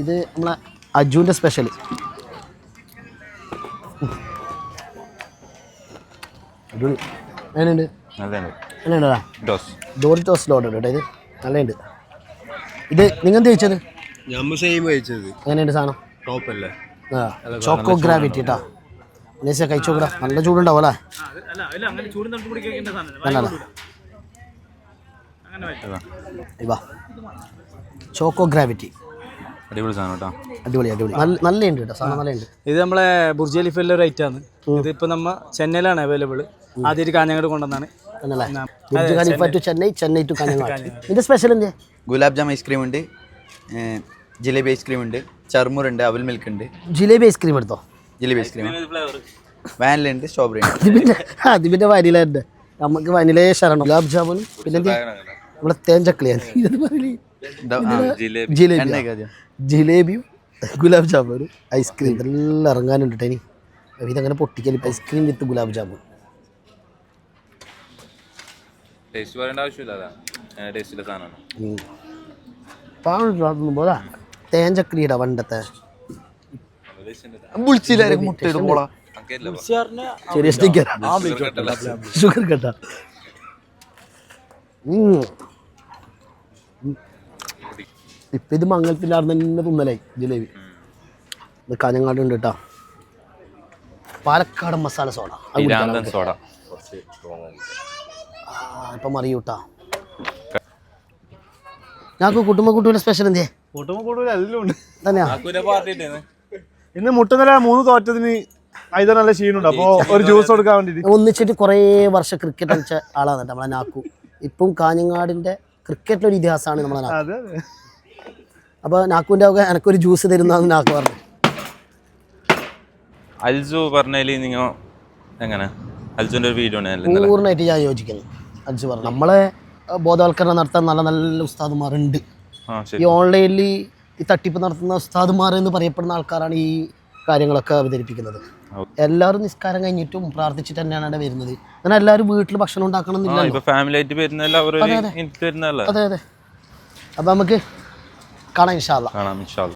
ഇത് നമ്മളെ അജുവിൻ്റെ സ്പെഷ്യൽ. എങ്ങനെയുണ്ട്? എങ്ങനെയുണ്ടാ? ഡോറിറ്റോസ് ലോഡ് കേട്ടോ, ഇത് നല്ലുണ്ട്. ഇത് നിങ്ങൾ എന്ത് കഴിച്ചത്? എങ്ങനെയുണ്ട് സാധനം? ആ ചോക്കോ ഗ്രാവിറ്റി കേട്ടോ. അനേശ കഴിച്ചു നോക്കടാ, നല്ല ചൂടുണ്ടാവും അല്ലേ? ഇവാ ചോക്കോ ഗ്രാവിറ്റി അടിപൊളി സാധനം കേട്ടോ, അടിപൊളി അടിപൊളി നല്ലുണ്ട് കേട്ടോ, സാധനം നല്ലുണ്ട്. ഇത് നമ്മളെ ബുർജ് ഖലീഫയിലെ ഒരു ഐറ്റമാണ്. ഇതിപ്പോൾ നമ്മ ചെന്നൈയിലാണ് അവൈലബിൾ. ആദ്യമായിട്ട് കാഞ്ഞങ്ങാട് കൊണ്ടുവന്നാണ്. Burj Khalifa to Chennai, Chennai to Kanhangad. ഇതിന്റെ സ്പെഷ്യൽ എന്ത്? ഗുലാബ് ജാം ഐസ്ക്രീം ഉണ്ട്, ജിലേബി ഐസ്ക്രീം ഉണ്ട്, ചർമുർ ഉണ്ട്, അവൽ മിൽക്ക് ഉണ്ട്. ജിലേബി ഐസ്ക്രീം എടുത്തോ? ജിലേബി ഐസ്ക്രീം വാനില ഉണ്ട്, സ്ട്രോബെറി ഉണ്ട്. അതിന്റെ വനില ഉണ്ട്, നമുക്ക് വനിലേ ശരണം. ഗുലാബ് ജാമുനും പിന്നെ നമ്മളെ തേഞ്ചക്കളിയാണ് ജിലേബിയും ഗുലാബ് ജാമുനും ഐസ്ക്രീം എല്ലാം ഇറങ്ങാനുണ്ട് കേട്ടോ. ഇനി ഇതങ്ങനെ പൊട്ടിക്കൽ ഐസ്ക്രീം വിത്ത് ഗുലാബ് ജാമുൻ. തേഞ്ചക്കളിയുടെ പണ്ടത്തെ ചെറിയ സ്റ്റിക്കർ ഷുഗർ കട്ട. ഇപ്പം ഇത് മംഗലത്തിലാർന്ന് തന്നെ തിന്നലായി ജിലേബി. ഇത് കാഞ്ഞങ്ങാട് ഉണ്ട് കേട്ടോ. പാലക്കാട് മസാല സോഡ ഇപ്പം അറിയൂട്ടാ. ഞങ്ങൾക്ക് കുട്ടുമ്പോ സ്പെഷ്യൽ എന്തേ? തന്നെയാ ഇന്ന് മുട്ടുനില 3 തോറ്റതിന് അതിന് നല്ല ക്ഷീണുണ്ട്. അപ്പോൾ ഒരു ജ്യൂസ് കൊടുക്കാൻ വേണ്ടി ഒന്നിച്ചിട്ട് കുറേ വർഷം ക്രിക്കറ്റ് കളിച്ച ആളാണ് നമ്മളെ നാക്കു. ഇപ്പം കാഞ്ഞങ്ങാടിന്റെ ക്രിക്കറ്റിലൊരു ഇതിഹാസമാണ് നമ്മളെ നാക്കു. അപ്പൊ നാക്കുവിന്റെ ഒക്കെ എനക്കൊരു ജ്യൂസ് തരുന്ന നാക്കു പറഞ്ഞു. അൽജു പറഞ്ഞാല് നിങ്ങൾ എങ്ങനെ അൽജുന്റെ ഒരു വീഡിയോ പൂർണ്ണമായിട്ട് ഞാൻ യോജിക്കുന്നു. അൽജു പറഞ്ഞു നമ്മളെ ബോധവൽക്കരണം നടത്താൻ നല്ല നല്ല ഉസ്താദുമാരുണ്ട്. ഈ ഓൺലൈനിൽ ഈ തട്ടിപ്പ് നടത്തുന്ന ഉസ്താദുമാർ എന്ന് പറയപ്പെടുന്ന ആൾക്കാരാണ് ഈ കാര്യങ്ങളൊക്കെ അവതരിപ്പിക്കുന്നത്. എല്ലാവരും നിസ്കാരം കഴിഞ്ഞിട്ടും പ്രാർത്ഥിച്ചിട്ട് തന്നെയാണ് അവിടെ വരുന്നത്. അങ്ങനെ എല്ലാവരും വീട്ടിൽ ഭക്ഷണം ഉണ്ടാക്കണം എന്നില്ല. അതെ അതെ. അപ്പൊ നമുക്ക് കാണാം ഇൻഷാ അല്ലാഹ്.